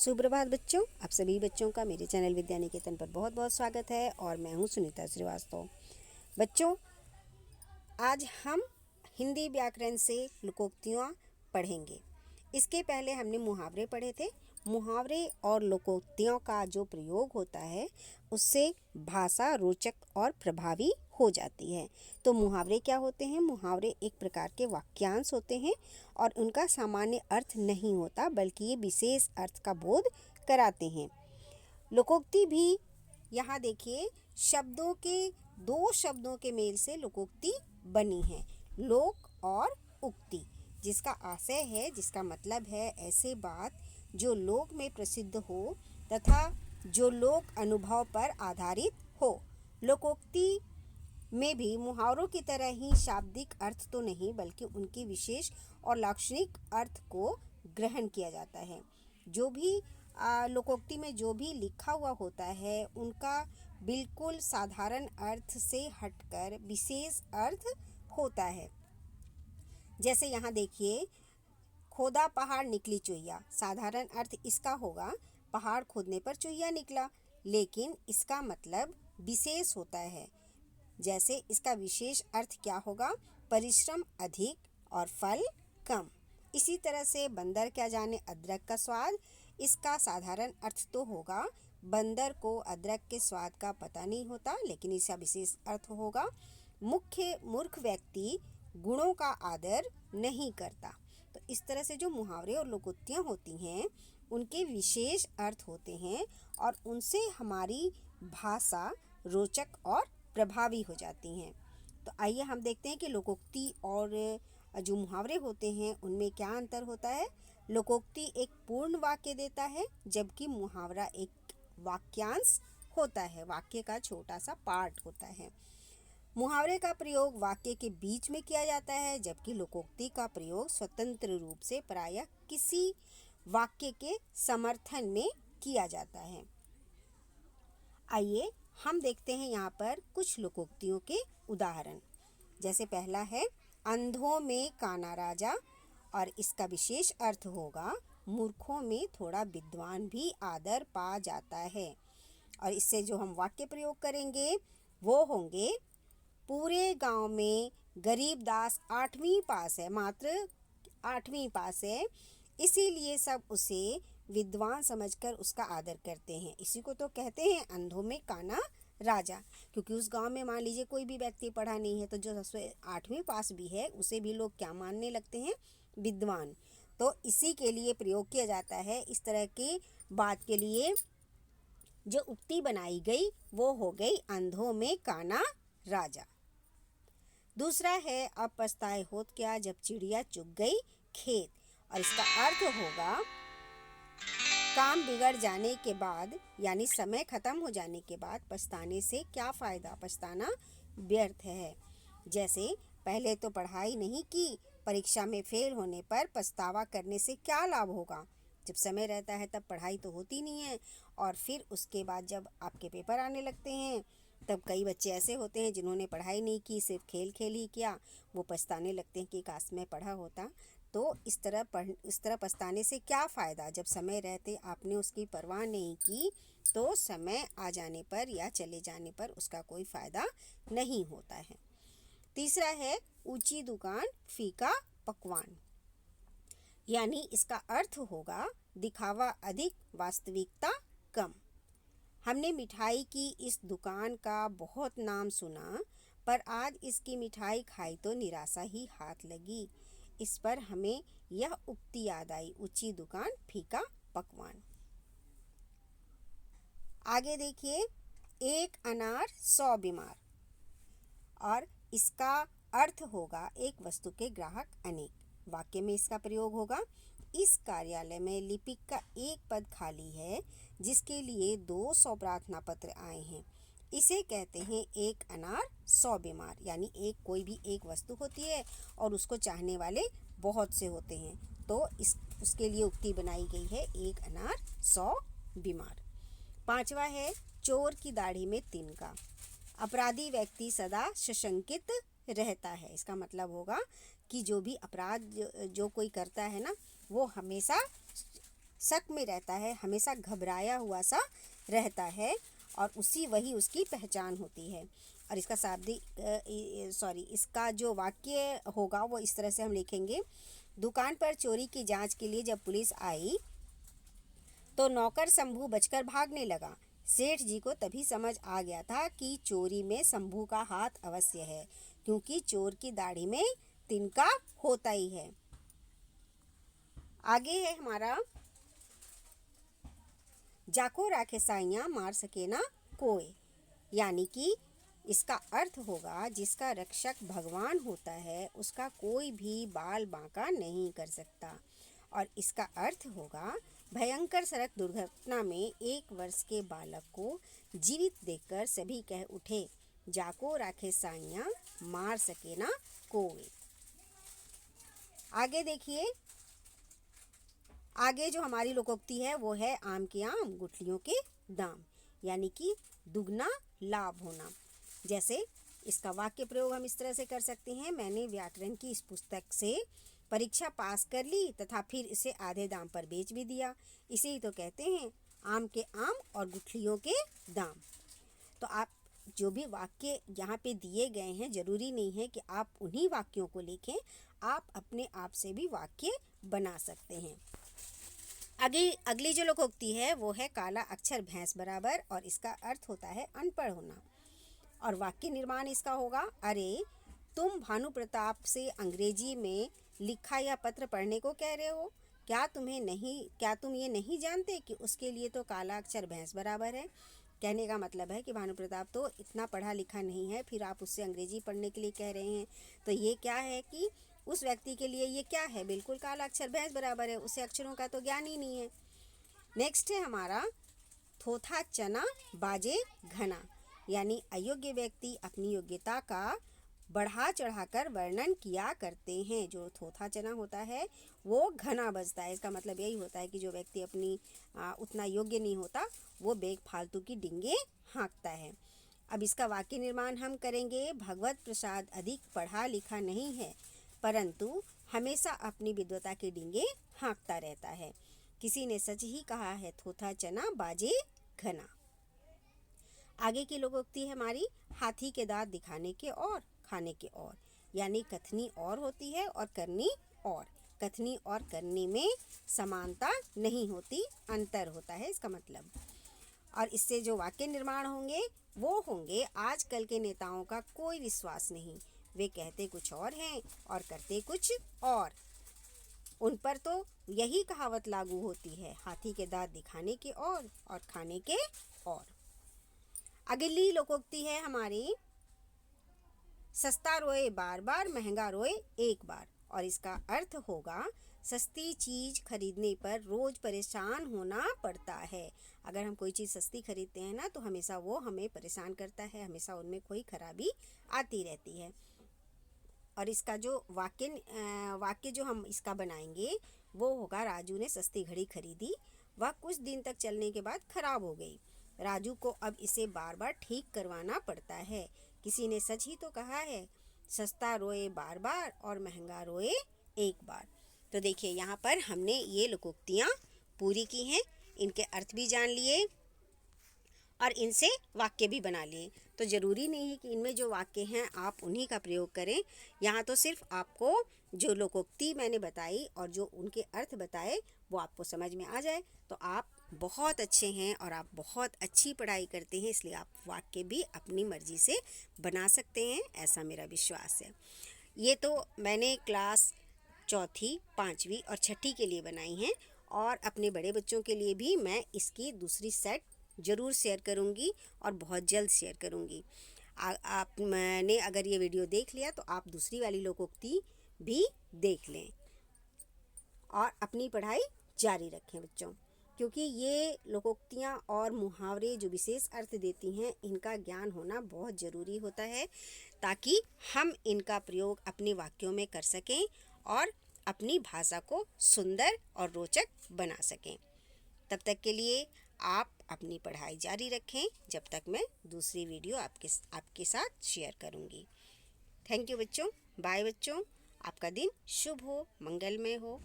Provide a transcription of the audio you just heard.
सुप्रभात बच्चों, आप सभी बच्चों का मेरे चैनल विद्या निकेतन पर बहुत बहुत स्वागत है और मैं हूं सुनीता श्रीवास्तव। बच्चों, आज हम हिंदी व्याकरण से लोकोक्तियाँ पढ़ेंगे। इसके पहले हमने मुहावरे पढ़े थे। मुहावरे और लोकोक्तियों का जो प्रयोग होता है उससे भाषा रोचक और प्रभावी हो जाती है। तो मुहावरे क्या होते हैं? मुहावरे एक प्रकार के वाक्यांश होते हैं और उनका सामान्य अर्थ नहीं होता, बल्कि ये विशेष अर्थ का बोध कराते हैं। लोकोक्ति भी यहाँ देखिए, दो शब्दों के मेल से लोकोक्ति बनी है, लोक और उक्ति, जिसका आशय है, जिसका मतलब है ऐसे बात जो लोक में प्रसिद्ध हो तथा जो लोक अनुभव पर आधारित हो। लोकोक्ति में भी मुहावरों की तरह ही शाब्दिक अर्थ तो नहीं, बल्कि उनके विशेष और लाक्षणिक अर्थ को ग्रहण किया जाता है। जो भी लोकोक्ति में जो भी लिखा हुआ होता है उनका बिल्कुल साधारण अर्थ से हटकर विशेष अर्थ होता है। जैसे यहाँ देखिए, खोदा पहाड़ निकली चुहिया। साधारण अर्थ इसका होगा पहाड़ खोदने पर चुहिया निकला, लेकिन इसका मतलब विशेष होता है। जैसे इसका विशेष अर्थ क्या होगा? परिश्रम अधिक और फल कम। इसी तरह से बंदर क्या जाने अदरक का स्वाद। इसका साधारण अर्थ तो होगा बंदर को अदरक के स्वाद का पता नहीं होता, लेकिन इसका विशेष अर्थ होगा मूर्ख व्यक्ति गुणों का आदर नहीं करता। तो इस तरह से जो मुहावरे और लोकोक्तियाँ होती हैं उनके विशेष अर्थ होते हैं और उनसे हमारी भाषा रोचक और प्रभावी हो जाती हैं। तो आइए हम देखते हैं कि लोकोक्ति और जो मुहावरे होते हैं उनमें क्या अंतर होता है। लोकोक्ति एक पूर्ण वाक्य देता है, जबकि मुहावरा एक वाक्यांश होता है, वाक्य का छोटा सा पार्ट होता है। मुहावरे का प्रयोग वाक्य के बीच में किया जाता है, जबकि लोकोक्ति का प्रयोग स्वतंत्र रूप से प्रायः किसी वाक्य के समर्थन में किया जाता है। आइए हम देखते हैं यहाँ पर कुछ लोकोक्तियों के उदाहरण। जैसे पहला है अंधों में काना राजा, और इसका विशेष अर्थ होगा मूर्खों में थोड़ा विद्वान भी आदर पा जाता है। और इससे जो हम वाक्य प्रयोग करेंगे वो होंगे, पूरे गांव में गरीब दास 8वीं पास है, मात्र 8वीं पास है, इसीलिए सब उसे विद्वान समझकर उसका आदर करते हैं। इसी को तो कहते हैं अंधों में काना राजा, क्योंकि उस गांव में मान लीजिए कोई भी व्यक्ति पढ़ा नहीं है, तो जो 8वीं पास भी है उसे भी लोग क्या मानने लगते हैं? विद्वान। तो इसी के लिए प्रयोग किया जाता है। इस तरह की बात के लिए जो उक्ति बनाई गई वो हो गई अंधों में काना राजा। दूसरा है अब पछताए होत क्या, जब चिड़िया चुग गई खेत, और इसका अर्थ होगा काम बिगड़ जाने के बाद, यानी समय खत्म हो जाने के बाद पछताने से क्या फ़ायदा, पछताना व्यर्थ है। जैसे पहले तो पढ़ाई नहीं की, परीक्षा में फेल होने पर पछतावा करने से क्या लाभ होगा। जब समय रहता है तब पढ़ाई तो होती नहीं है, और फिर उसके बाद जब आपके पेपर आने लगते हैं तब कई बच्चे ऐसे होते हैं जिन्होंने पढ़ाई नहीं की, सिर्फ खेल खेल ही किया, वो पछताने लगते हैं कि काश मैं पढ़ा होता। तो इस तरह पछताने से क्या फ़ायदा, जब समय रहते आपने उसकी परवाह नहीं की तो समय आ जाने पर या चले जाने पर उसका कोई फ़ायदा नहीं होता है। तीसरा है ऊंची दुकान फीका पकवान, यानी इसका अर्थ होगा दिखावा अधिक वास्तविकता कम। हमने मिठाई की इस दुकान का बहुत नाम सुना, पर आज इसकी मिठाई खाई तो निराशा ही हाथ लगी। इस पर हमें यह उक्ति याद आई, ऊंची दुकान फीका पकवान। आगे देखिए, एक अनार 100 बीमार, और इसका अर्थ होगा एक वस्तु के ग्राहक अनेक। वाक्य में इसका प्रयोग होगा, इस कार्यालय में लिपिक का एक पद खाली है, जिसके लिए 200 प्रार्थना पत्र आए हैं। इसे कहते हैं एक अनार 100 बीमार, यानी कोई भी एक वस्तु होती है और उसको चाहने वाले बहुत से होते हैं, तो उसके लिए उक्ति बनाई गई है एक अनार 100 बीमार। पांचवा है चोर की दाढ़ी में तिनका, अपराधी व्यक्ति सदा सशंकित रहता है। इसका मतलब होगा कि जो भी अपराध जो कोई करता है ना, वो हमेशा शक में रहता है, हमेशा घबराया हुआ सा रहता है और वही उसकी पहचान होती है। और इसका शाब्दिक इसका जो वाक्य होगा वो इस तरह से हम लिखेंगे। दुकान पर चोरी की जांच के लिए जब पुलिस आई तो नौकर शंभू बचकर भागने लगा। सेठ जी को तभी समझ आ गया था कि चोरी में शंभू का हाथ अवश्य है, क्योंकि चोर की दाढ़ी में तिनका होता ही है। आगे है हमारा, जाको राखे साइयां मार सके ना कोई, यानी कि इसका अर्थ होगा जिसका रक्षक भगवान होता है उसका कोई भी बाल बांका नहीं कर सकता। और इसका अर्थ होगा भयंकर सड़क दुर्घटना में 1 वर्ष के बालक को जीवित देखकर सभी कह उठे, जाको राखे साइयां मार सके ना कोई। आगे देखिए, आगे जो हमारी लोकोक्ति है वो है आम के आम गुठलियों के दाम, यानी कि दुगना लाभ होना। जैसे इसका वाक्य प्रयोग हम इस तरह से कर सकते हैं, मैंने व्याकरण की इस पुस्तक से परीक्षा पास कर ली तथा फिर इसे आधे दाम पर बेच भी दिया। इसे ही तो कहते हैं आम के आम और गुठलियों के दाम। तो आप जो भी वाक्य यहाँ पे दिए गए हैं, ज़रूरी नहीं है कि आप उन्हीं वाक्यों को लिखें, आप अपने आप से भी वाक्य बना सकते हैं। अगली जो लोकोक्ति है वो है काला अक्षर भैंस बराबर, और इसका अर्थ होता है अनपढ़ होना। और वाक्य निर्माण इसका होगा, अरे तुम भानु प्रताप से अंग्रेजी में लिखा या पत्र पढ़ने को कह रहे हो, क्या तुम ये नहीं जानते कि उसके लिए तो काला अक्षर भैंस बराबर है। कहने का मतलब है कि भानु प्रताप तो इतना पढ़ा लिखा नहीं है, फिर आप उससे अंग्रेजी पढ़ने के लिए कह रहे हैं। तो ये क्या है कि उस व्यक्ति के लिए ये क्या है, बिल्कुल काला अक्षर भैंस बराबर है, उसे अक्षरों का तो ज्ञान ही नहीं है। नेक्स्ट है हमारा थोथा चना बाजे घना, यानी अयोग्य व्यक्ति अपनी योग्यता का बढ़ा चढ़ाकर वर्णन किया करते हैं। जो थोथा चना होता है वो घना बजता है। इसका मतलब यही होता है कि जो व्यक्ति अपनी उतना योग्य नहीं होता वो बेफालतू की डिंगे हाँकता है। अब इसका वाक्य निर्माण हम करेंगे, भगवत प्रसाद अधिक पढ़ा लिखा नहीं है, परंतु हमेशा अपनी विद्वता के डिंगे हाँकता रहता है। किसी ने सच ही कहा है, थोथा चना बाजे घना। आगे की लोकोक्ति है हमारी, हाथी के दांत दिखाने के और खाने के और, यानी कथनी और होती है और करनी और। कथनी और करनी में समानता नहीं होती, अंतर होता है इसका मतलब। और इससे जो वाक्य निर्माण होंगे वो होंगे, आजकल के नेताओं का कोई विश्वास नहीं, वे कहते कुछ और हैं और करते कुछ और। उन पर तो यही कहावत लागू होती है, हाथी के दांत दिखाने के और खाने के और। अगली लोकोक्ति है हमारी, सस्ता रोए बार बार, महंगा रोए एक बार। और इसका अर्थ होगा सस्ती चीज़ खरीदने पर रोज़ परेशान होना पड़ता है। अगर हम कोई चीज़ सस्ती खरीदते हैं ना तो हमेशा वो हमें परेशान करता है, हमेशा उनमें कोई खराबी आती रहती है। और इसका जो वाक्य जो हम इसका बनाएंगे वो होगा, राजू ने सस्ती घड़ी खरीदी, वह कुछ दिन तक चलने के बाद ख़राब हो गई। राजू को अब इसे बार बार ठीक करवाना पड़ता है। किसी ने सच ही तो कहा है, सस्ता रोए बार बार और महंगा रोए एक बार। तो देखिए यहाँ पर हमने ये लोकोक्तियाँ पूरी की हैं, इनके अर्थ भी जान लिए और इनसे वाक्य भी बना लिए। तो ज़रूरी नहीं है कि इनमें जो वाक्य हैं आप उन्हीं का प्रयोग करें। यहाँ तो सिर्फ आपको जो लोकोक्ति मैंने बताई और जो उनके अर्थ बताए वो आपको समझ में आ जाए तो आप बहुत अच्छे हैं और आप बहुत अच्छी पढ़ाई करते हैं, इसलिए आप वाक्य भी अपनी मर्ज़ी से बना सकते हैं, ऐसा मेरा विश्वास है। ये तो मैंने क्लास 4th, 5वीं और 6ठी के लिए बनाई हैं, और अपने बड़े बच्चों के लिए भी मैं इसकी दूसरी सेट ज़रूर शेयर करूँगी और बहुत जल्द शेयर करूँगी। मैंने अगर ये वीडियो देख लिया तो आप दूसरी वाली लोकोक्ति भी देख लें और अपनी पढ़ाई जारी रखें बच्चों, क्योंकि ये लोकोक्तियाँ और मुहावरे जो विशेष अर्थ देती हैं इनका ज्ञान होना बहुत ज़रूरी होता है, ताकि हम इनका प्रयोग अपने वाक्यों में कर सकें और अपनी भाषा को सुंदर और रोचक बना सकें। तब तक के लिए आप अपनी पढ़ाई जारी रखें, जब तक मैं दूसरी वीडियो आपके साथ शेयर करूँगी। थैंक यू बच्चों, बाय बच्चों, आपका दिन शुभ हो, मंगलमय हो।